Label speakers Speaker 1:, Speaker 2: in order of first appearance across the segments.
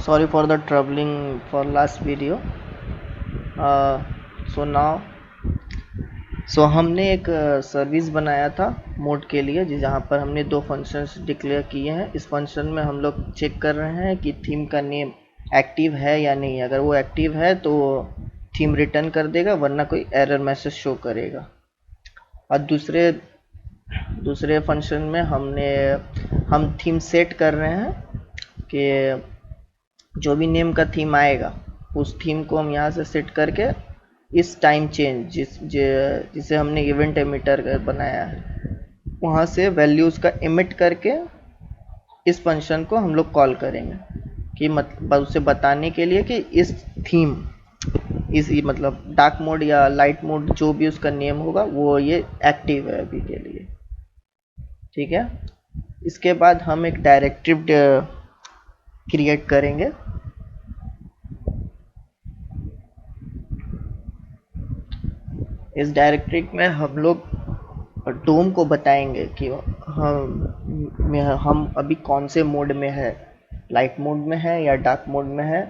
Speaker 1: Sorry for the troubling for last video. So now हमने एक service बनाया था मोड के लिए जहाँ पर हमने दो फंक्शंस डिक्लेयर किए हैं। इस फंक्शन में हम लोग चेक कर रहे हैं कि थीम का नेम एक्टिव है या नहीं। अगर वो एक्टिव है तो थीम रिटर्न कर देगा, वरना कोई एरर मैसेज शो करेगा। और दूसरे फंक्शन में हम थीम सेट कर रहे हैं कि जो भी नेम का थीम आएगा उस थीम को हम यहाँ से सेट करके इस टाइम चेंज जिसे हमने इवेंट एमिटर बनाया है वहाँ से वैल्यूज़ का एमिट करके इस फंक्शन को हम लोग कॉल करेंगे कि उसे बताने के लिए कि इस थीम मतलब डार्क मोड या लाइट मोड जो भी उसका नेम होगा वो ये एक्टिव है अभी के लिए। ठीक है, इसके बाद हम एक डायरेक्टिव क्रिएट करेंगे। इस डायरेक्टरी में हम लोग डोम को बताएंगे कि हम अभी कौन से मोड में है, लाइट मोड में है या डार्क मोड में है।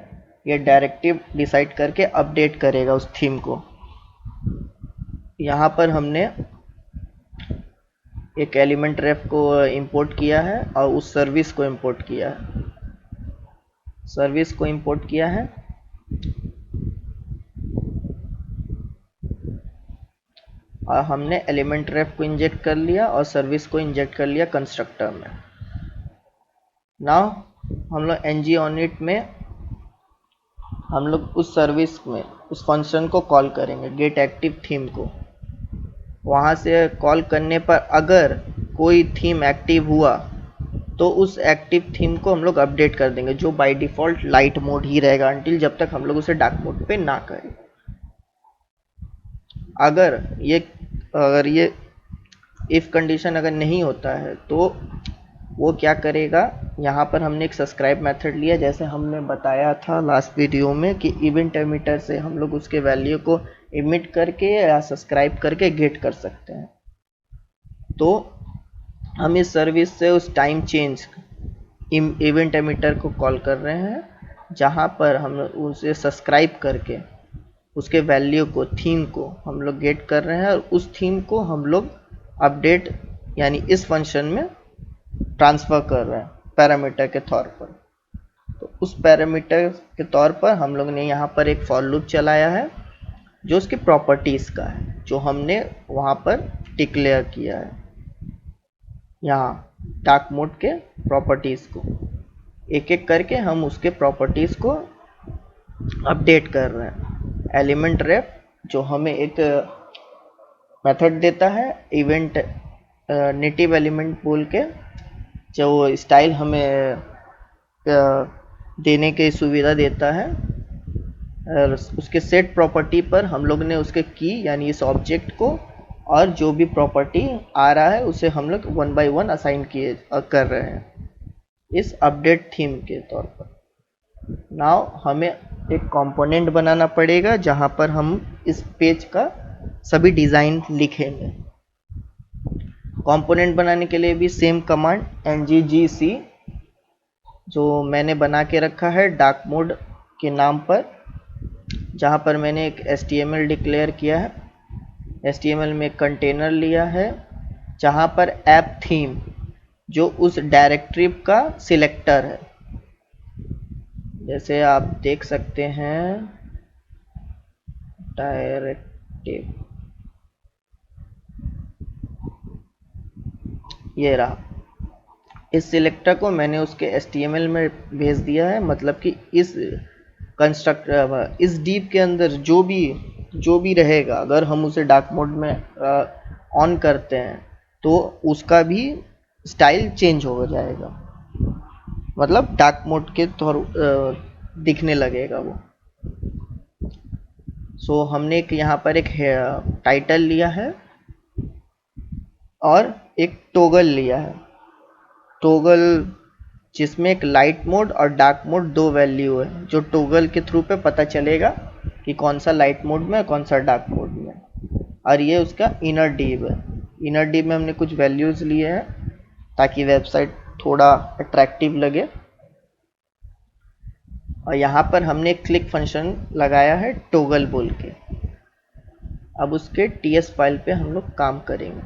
Speaker 1: ये डायरेक्टिव डिसाइड करके अपडेट करेगा उस थीम को। यहाँ पर हमने एक एलिमेंट रेफ को इंपोर्ट किया है और उस सर्विस को इंपोर्ट किया है। और हमने एलिमेंट रेफ को इंजेक्ट कर लिया और सर्विस को इंजेक्ट कर लिया कंस्ट्रक्टर में। नाउ हम लोग ngOnIt में हम लोग उस सर्विस में उस फंक्शन को कॉल करेंगे, गेट एक्टिव थीम को। वहाँ से कॉल करने पर अगर कोई थीम एक्टिव हुआ तो उस एक्टिव थीम को हम लोग अपडेट कर देंगे, जो बाय डिफ़ॉल्ट लाइट मोड ही रहेगा अंटिल जब तक हम लोग उसे डार्क मोड पे ना करें। अगर ये इफ़ कंडीशन अगर नहीं होता है तो वो क्या करेगा, यहाँ पर हमने एक सब्सक्राइब मेथड लिया जैसे हमने बताया था लास्ट वीडियो में कि इवेंट एमिटर से हम लोग उसके वैल्यू को इमिट करके या सब्सक्राइब करके गेट कर सकते हैं। तो हम इस सर्विस से उस टाइम चेंज इवेंट एमिटर को कॉल कर रहे हैं, जहाँ पर हम उसे सब्सक्राइब करके उसके वैल्यू को, थीम को हम लोग गेट कर रहे हैं और उस थीम को हम लोग अपडेट यानी इस फंक्शन में ट्रांसफ़र कर रहे हैं पैरामीटर के तौर पर। तो उस पैरामीटर के तौर पर हम लोग ने यहाँ पर एक फॉर लूप चलाया है जो उसकी प्रॉपर्टीज़ का है, जो हमने वहाँ पर डिक्लेयर किया है। यहाँ डार्क मोड के प्रॉपर्टीज़ को एक एक करके हम उसके प्रॉपर्टीज़ को अपडेट कर रहे हैं। एलिमेंट रेफ जो हमें एक मेथड देता है इवेंट नेटिव एलिमेंट बोल के, जो स्टाइल हमें देने की सुविधा देता है। और उसके सेट प्रॉपर्टी पर हम लोग ने उसके की यानी इस ऑब्जेक्ट को और जो भी प्रॉपर्टी आ रहा है उसे हम लोग 1 by 1 असाइन कर रहे हैं इस अपडेट थीम के तौर पर। नाउ हमें एक कंपोनेंट बनाना पड़ेगा जहां पर हम इस पेज का सभी डिज़ाइन लिखेंगे। कंपोनेंट बनाने के लिए भी सेम कमांड nggc जो मैंने बना के रखा है डार्क मोड के नाम पर, जहाँ पर मैंने एक HTML डिक्लेयर किया है। HTML में एक कंटेनर लिया है जहाँ पर ऐप थीम जो उस डायरेक्टरी का सिलेक्टर है, जैसे आप देख सकते हैं डायरेक्टिव ये रहा। इस सिलेक्टर को मैंने उसके HTML में भेज दिया है, मतलब कि इस कंस्ट्रक्टर इस डीप के अंदर जो भी रहेगा अगर हम उसे डार्क मोड में ऑन करते हैं तो उसका भी स्टाइल चेंज हो जाएगा, मतलब डार्क मोड के तौर दिखने लगेगा वो। सो हमने यहाँ पर एक टाइटल लिया है और एक टोगल लिया है। टोगल जिसमें एक लाइट मोड और डार्क मोड दो वैल्यू है, जो टोगल के थ्रू पे पता चलेगा कि कौन सा लाइट मोड में है कौन सा डार्क मोड में है। और ये उसका इनर डिव है। इनर डिव में हमने कुछ वैल्यूज़ लिए हैं ताकि वेबसाइट थोड़ा अट्रैक्टिव लगे। और यहाँ पर हमने क्लिक फंक्शन लगाया है टोगल बोल के। अब उसके ts फाइल पे हम लोग काम करेंगे।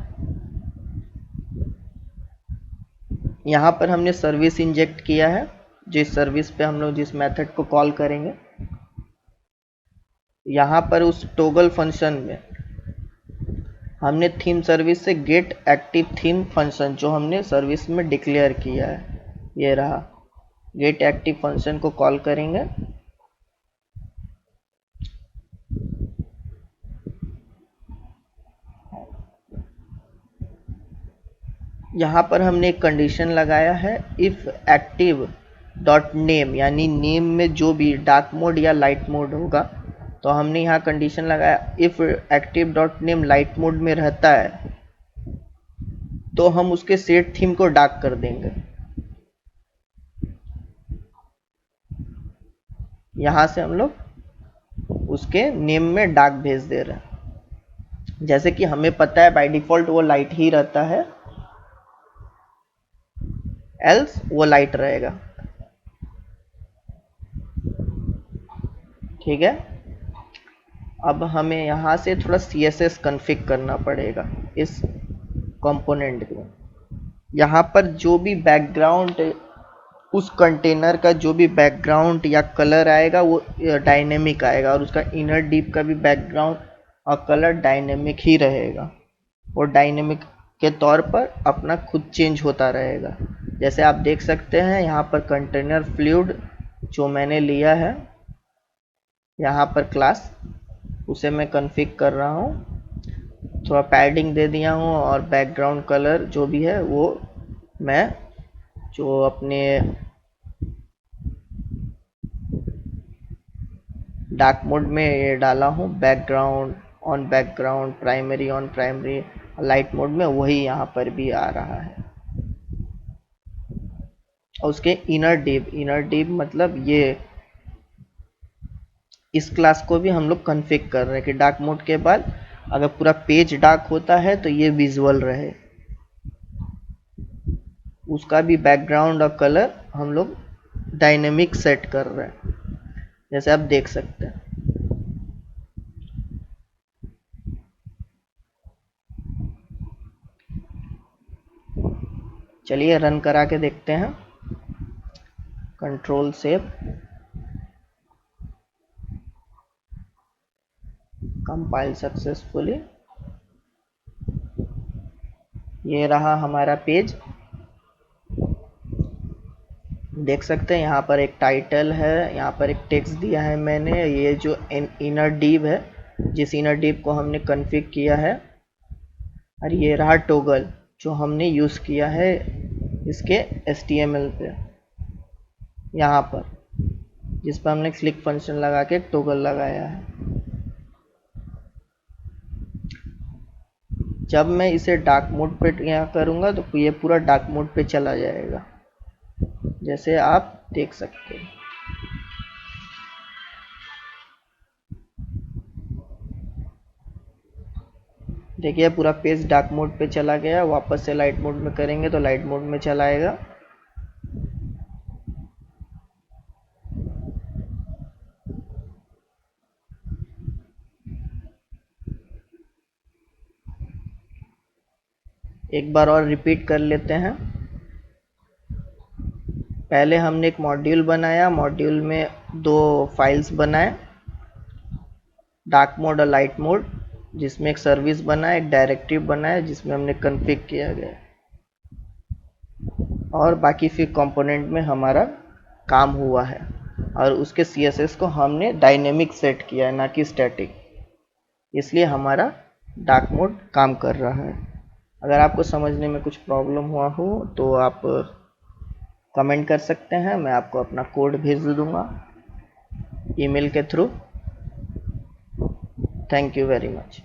Speaker 1: यहाँ पर हमने सर्विस इंजेक्ट किया है, जिस सर्विस पे हम लोग जिस मेथड को कॉल करेंगे। यहाँ पर उस टोगल फंक्शन में हमने थीम सर्विस से गेट एक्टिव थीम फंक्शन जो हमने सर्विस में डिक्लेयर किया है, ये रहा, गेट एक्टिव फंक्शन को कॉल करेंगे। यहाँ पर हमने एक कंडीशन लगाया है, इफ एक्टिव डॉट नेम, यानी नेम में जो भी डार्क मोड या लाइट मोड होगा, तो हमने यहाँ कंडीशन लगाया if active dot name light mode में रहता है तो हम उसके सेट थीम को डार्क कर देंगे। यहाँ से हम लोग उसके नेम में डार्क भेज दे रहे हैं। जैसे कि हमें पता है बाय डिफॉल्ट वो लाइट ही रहता है, एल्स वो लाइट रहेगा। ठीक है। अब हमें यहाँ से थोड़ा CSS कॉन्फ़िग करना पड़ेगा इस कंपोनेंट को। यहाँ पर जो भी बैकग्राउंड, उस कंटेनर का जो भी बैकग्राउंड या कलर आएगा वो डायनेमिक आएगा, और उसका इनर डीप का भी बैकग्राउंड और कलर डायनेमिक ही रहेगा। और डायनेमिक के तौर पर अपना खुद चेंज होता रहेगा। जैसे आप देख सकते हैं यहाँ पर कंटेनर फ्लूइड जो मैंने लिया है, यहाँ पर क्लास, उसे मैं कॉन्फ़िग कर रहा हूँ, थोड़ा पैडिंग दे दिया हूँ, और बैकग्राउंड कलर जो भी है वो मैं जो अपने डार्क मोड में ये डाला हूँ, background background, primary on primary, light mode में वही यहाँ पर भी आ रहा है। और उसके इनर डीप मतलब ये, इस क्लास को भी हम लोग कॉन्फ़िग कर रहे हैं कि डार्क मोड के बाद अगर पूरा पेज डार्क होता है तो ये विजुअल रहे। उसका भी बैकग्राउंड और कलर हम लोग डायनेमिक सेट कर रहे हैं, जैसे आप देख सकते हैं। चलिए रन करा के देखते हैं। Control save, compile successfully. ये रहा हमारा पेज, देख सकते हैं। यहाँ पर एक टाइटल है, यहाँ पर एक टेक्स्ट दिया है मैंने, ये जो इनर डीप है, जिस इनर डीप को हमने कॉन्फ़िग किया है, और ये रहा टोगल जो हमने यूज़ किया है इसके HTML पे, यहाँ पर जिस पर हमने क्लिक फंक्शन लगा के टोगल लगाया है। जब मैं इसे डार्क मोड पे यहाँ करूँगा तो ये पूरा डार्क मोड पे चला जाएगा, जैसे आप देख सकते हैं। देखिए पूरा पेज डार्क मोड पे चला गया। वापस से लाइट मोड में करेंगे तो लाइट मोड में चला आएगा। एक बार और रिपीट कर लेते हैं। पहले हमने एक मॉड्यूल बनाया, मॉड्यूल में 2 फाइल्स बनाए, डार्क मोड और लाइट मोड, जिसमें एक सर्विस बना, एक डायरेक्टिव बनाया जिसमें हमने कॉन्फ़िग किया गया, और बाकी फिर कंपोनेंट में हमारा काम हुआ है। और उसके CSS को हमने डायनेमिक सेट किया है, ना कि स्टैटिक, इसलिए हमारा डार्क मोड काम कर रहा है। अगर आपको समझने में कुछ प्रॉब्लम हुआ हो तो आप कमेंट कर सकते हैं, मैं आपको अपना कोड भेज दूंगा ईमेल के through. Thank you very much.